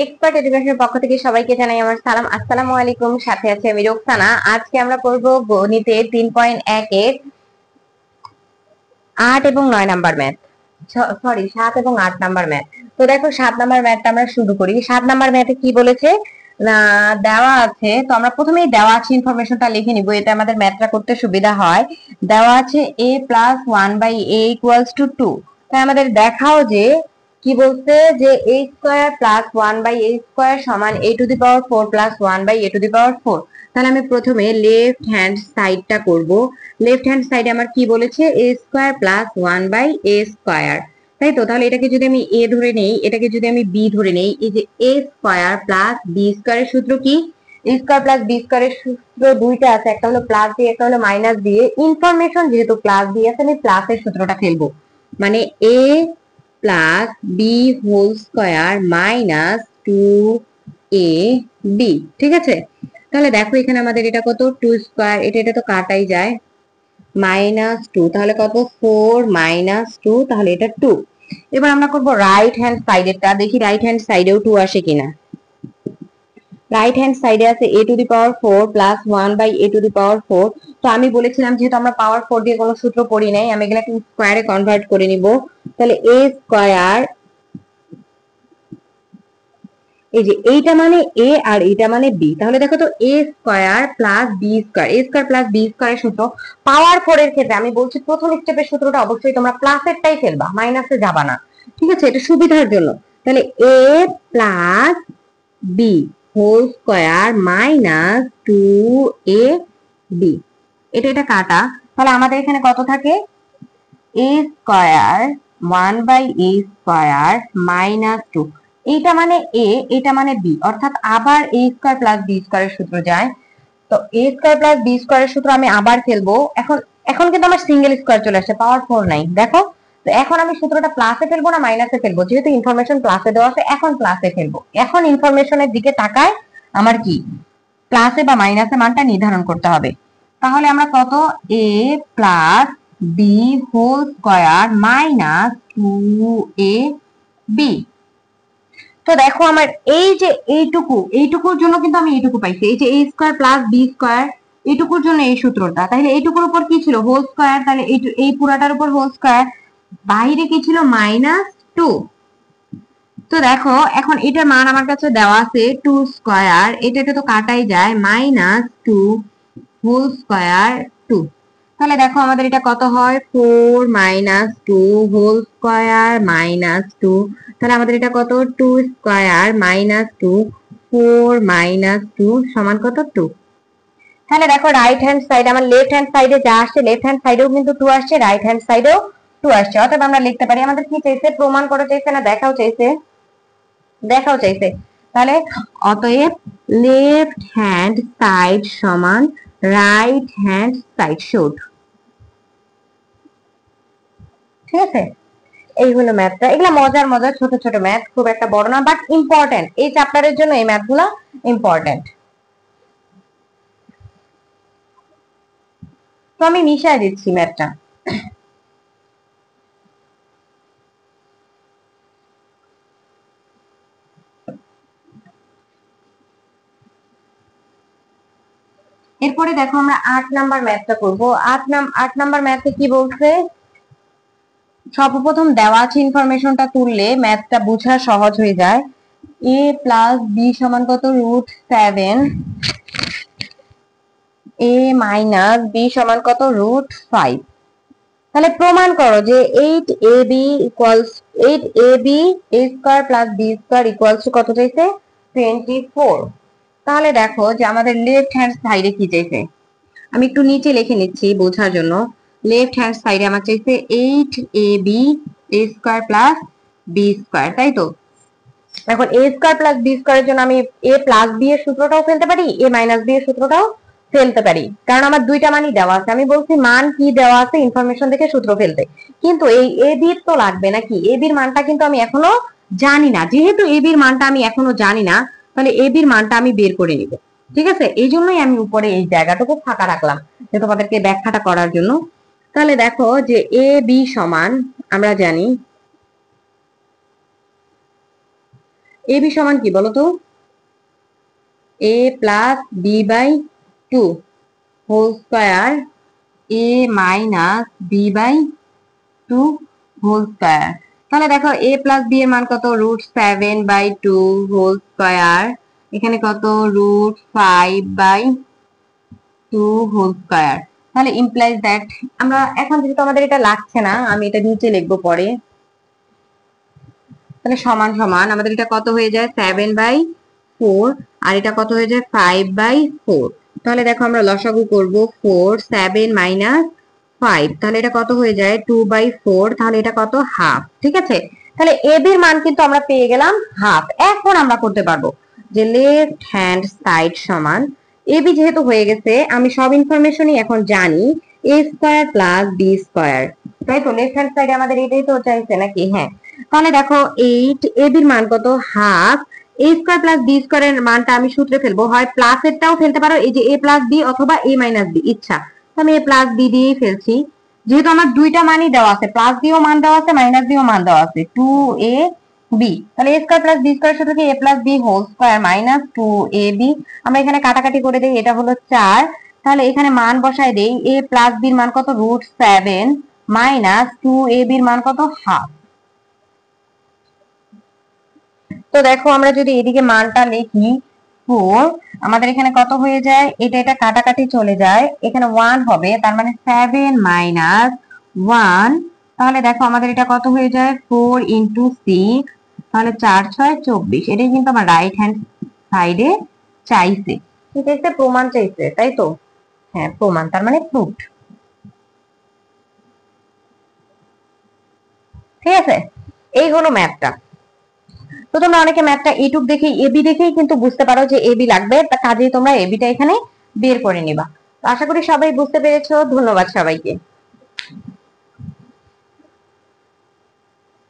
Expert এডুকেশনের পক্ষ থেকে সবাইকে জানাই আমার সালাম। আসসালামু আলাইকুম। সাথে আছে আমি রোকসানা। আজকে আমরা পড়ব গণিতের 3.1 এর 8 এবং 9 নাম্বার ম্যাথ। সরি, 7 এবং 8 নাম্বার ম্যাথ। তো দেখো 7 নাম্বার ম্যাথটা আমরা শুরু করি। 7 নাম্বার ম্যাথে কি বলেছে না, দেওয়া আছে। তো আমরা প্রথমেই দেওয়া আছে ইনফরমেশনটা লিখে নিব, এটা আমাদের ম্যাথটা করতে সুবিধা হয়। দেওয়া আছে a plus 1/a equals to 2। তাই আমাদের দেখাও যে কি বলছে যে a square plus 1/a square সমান a to the power 4 plus 1/a to the power 4। তাহলে আমি প্রথমে লেফট হ্যান্ড সাইডটা করব। লেফট হ্যান্ড সাইডে আমার কি বলেছে, a square plus 1/a square, তাই তো। তাহলে এটাকে যদি আমি a ধরে নেই, এটাকে যদি আমি b ধরে নেই, এই যে a স্কয়ার প্লাস b স্কয়ারের সূত্র কি, a স্কয়ার প্লাস b স্কয়ারের সূত্র দুইটা আছে, একটা হলো প্লাস দিয়ে একটা হলো মাইনাস দিয়ে। ইনফরমেশন যেহেতু প্লাস দিয়ে আছে, আমি প্লাসের সূত্রটা ফেলবো, মানে a plus B whole square minus 2ab। ঠিক আছে, তাহলে দেখো এখানে আমাদের এটা কত, 2 স্কয়ার, এটা তো কাটাই যায়, মাইনাস 2, তাহলে কত, 4 মাইনাস 2, তাহলে এটা 2। এবার আমরা করব রাইট হ্যান্ড সাইডেরটা, দেখি রাইট হ্যান্ড সাইডেও 2 আসে কিনা। রাইট হ্যান্ড সাইডে আছে a to the power 4 plus 1/a to the power 4। তো আমি বলেছিলাম যেহেতু আমরা পাওয়ার 4 দিয়ে কোনো সূত্র পড়ি নাই, আমি এগুলাকে স্কয়ারে কনভার্ট করে নিব। তাহলে a স্কয়ার, এই যে এইটা মানে a আর এইটা মানে b, তাহলে দেখো তো a square plus b square, a square plus b স্কয়ারের সূত্র পাওয়ার 4 এর ক্ষেত্রে আমি বলছি প্রথম স্টেপের সূত্রটা অবশ্যই তোমরা প্লাসেরটাই ফেলবা, মাইনাসে যাবা না। ঠিক আছে, এটা সুবিধার জন্য। তাহলে a plus b whole square minus 2ab, এটা কাটা। তাহলে আমাদের এখানে কত থাকে, a square 1/a square minus 2। এইটা মানে a, এটা মানে b, অর্থাৎ আবার a স্কয়ার প্লাস b স্কয়ারের সূত্র যায়। তো a স্কয়ার প্লাস b স্কয়ারের সূত্র আমি আবার ফেলবো। এখন এখন কিন্তু আমার সিঙ্গেল স্কয়ার চলে আসছে, পাওয়ার 4 নাই, দেখো। তো এখন আমি সূত্রটা প্লাসে ফেলবো না মাইনাসে ফেলবো, যেহেতু ইনফরমেশন প্লাসে দেওয়া আছে এখন প্লাসে ফেলবো। এখন ইনফরমেশনের দিকে তাকায় আমার কি প্লাসে বা মাইনাসে মানটা নির্ধারণ করতে হবে। তাহলে আমরা কত, a plus b whole square minus 2ab। তো দেখো আমার এই যে এইটুকুর জন্য কিন্তু আমি এইটুকু পাইছি, এই যে a square plus b square, এইটুকুর জন্য এই সূত্রটা। তাহলে এইটুকুর উপর কি ছিল, হোল স্কয়ার, তাহলে এই পুরাটার উপর হোল স্কয়ার, বাইরে কি ছিল, মাইনাস 2। তো দেখো এখন এটার মান আমার কাছে দেওয়া আছে 2 স্কয়ার, এটা তো কাটাই যায়, মাইনাস 2 হোল স্কয়ার 2। তাহলে দেখো আমাদের এটা কত হয়, 4 মাইনাস 2 হোল স্কয়ার মাইনাস 2। তাহলে আমাদের এটা কত, 2 স্কয়ার মাইনাস 2 4 মাইনাস 2 সমান কত, 2। তাহলে দেখো রাইট হ্যান্ড সাইড আমার লেফট হ্যান্ড সাইডে যা আসছে, লেফট হ্যান্ড সাইডেও কিন্তু 2 আসছে, রাইট হ্যান্ড সাইডেও 2 আসছে। অতএব আমরা লিখতে পারি, আমাদের কি চাইছে, প্রমাণ করা চাইছে না দেখাও চাইছে, দেখাও চাইছে। তাহলে অতএব লেফট হ্যান্ড সাইড সমান রাইট হ্যান্ড সাইড শোড। ঠিক আছে, এই হলো ম্যাথটা। এগুলা মজার মজার ছোট ছোট ম্যাথ, খুব একটা বড় না, বাট ইম্পর্টেন্ট। এই চ্যাপ্টারের জন্য এই ম্যাথগুলো ইম্পর্টেন্ট। তো আমি মিশায় দিচ্ছি ম্যাথটা। এরপরে দেখো আমরা 8 নাম্বার ম্যাথটা করব। 8 নাম্বার ম্যাথে কি বলছে, সর্বপ্রথম দেওয়া আছে ইনফরমেশনটা তুললে ম্যাথটা বোঝা সহজ হয়ে যায়। a প্লাস b সমান কত, √7, a মাইনাস b সমান কত, √5। তাহলে প্রমাণ করো যে 8ab equals 8ab a square plus b square equals to কত চাইছে, 24। তাহলে দেখো যে আমাদের লেফট হ্যান্ড সাইডে কি চাইছে, আমি একটু নিচে লিখে নিচ্ছি বোঝার জন্য। লেফট হ্যান্ড সাইডে আমার চাইছে 8ab a square plus b square, তাই তো। এখন a স্কয়ার প্লাস b স্কয়ারের জন্য আমি a প্লাস b এর সূত্রটাও ফেলতে পারি, a মাইনাস b এর সূত্রটাও ফেলতে পারি, কারণ আমার দুইটা মানই দেওয়া আছে। আমি বলছি মান কি দেওয়া আছে, ইনফরমেশন দেখে সূত্র ফেলতে। কিন্তু এই a b তো লাগবে নাকি, a b এর মানটা কিন্তু আমি এখনো জানি না। যেহেতু a b এর মানটা আমি এখনো জানি না, তাহলে a b এর মানটা আমি বের করে নিব। ঠিক আছে, এই জন্যই আমি উপরে এই জায়গাটুকু ফাঁকা রাখলাম, যে তোমাদেরকে ব্যাখ্যাটা করার জন্য। তাহলে দেখো যে a b সমান আমরা জানি এবি সমান কি বলো তো, A plus B by 2 whole square A minus B by 2 whole square. তাহলে দেখো এ প্লাস বি এর মান কত, √7/2 হোল স্কয়ার, এখানে কত √5/2 হোল স্কয়ার। তাহলে ইমপ্লাইজ দ্যাট, আমরা এখন যেহেতু আমাদের এটা লাগছে না, আমি এটা নিচে লিখবো পরে। তাহলে সমান সমান আমাদের এটা কত হয়ে যায় 7/4, আর এটা কত হয়ে যায় 5/4। তাহলে দেখো আমরা লসাগু করব, 4 7 মাইনাস 5, তাহলে এটা কত হয়ে যায় 2/4, তাহলে এটা কত হাফ। ঠিক আছে, তাহলে এবি এর মান কিন্তু আমরা পেয়ে গেলাম হাফ। এখন আমরা করতে পারবো যে লেফট হ্যান্ড সাইড সমান, এবি যেহেতু হয়ে গেছে আমি সব ইনফরমেশনই এখন জানি, এ স্কয়ার প্লাস বি স্কয়ার, তাই তো লেফট হ্যান্ড সাইডে আমাদের এটাই তো চাইছে নাকি, হ্যাঁ। তাহলে দেখো 8, এবির মান কত হাফ, এ স্কয়ার প্লাস বি স্কয়ারের মানটা আমি সূত্রে ফেলবো, হয় প্লাস এরটাও ফেলতে পারো, এই যে এ প্লাস বি অথবা এ মাইনাস বি, ইচ্ছা। তো আমি এ প্লাস বি দিয়েই ফেলছি, যেহেতু আমার দুইটা মানই দেওয়া আছে, প্লাস দিও মান দেওয়া আছে, মাইনাস দিও মান দেওয়া আছে, 2a বি, তাহলে A square plus B square সাথে কি A plus B whole square minus 2ab। আমরা এখানে কাটাকাটি করে দেই, এটা হলো 4, তাহলে এখানে মান বসায় দেই, এ প্লাস বির মান কত √7 মাইনাস 2ab এর মান কত হাফ। তো দেখো আমরা যদি এদিকে মানটা লিখি 4, আমাদের এখানে কত হয়ে যায়, এটা এটা কাটাকাটি চলে যায়, এখানে 1 হবে, তার মানে 7 মাইনাস 1, তাহলে দেখো আমাদের এটা কত হয়ে যায় 4 ইন্টু 6, তাহলে 4 6 24। এটাই কিন্তু আমার রাইট হ্যান্ড সাইডে চাইছে, কি চাইছে, প্রমাণ চাইছে, তাই তো, হ্যাঁ প্রমাণ, তার মানে প্রুফ। ঠিক আছে, এই হলো ম্যাথটা। তো তোমরা অনেকে ম্যাথটা এইটুক দেখেই এবি দেখেই কিন্তু বুঝতে পারো যে এবি লাগবে, তা কাজেই তোমরা এবিটা এখানে বের করে নিবা। আশা করি সবাই বুঝতে পেরেছো, ধন্যবাদ সবাইকে।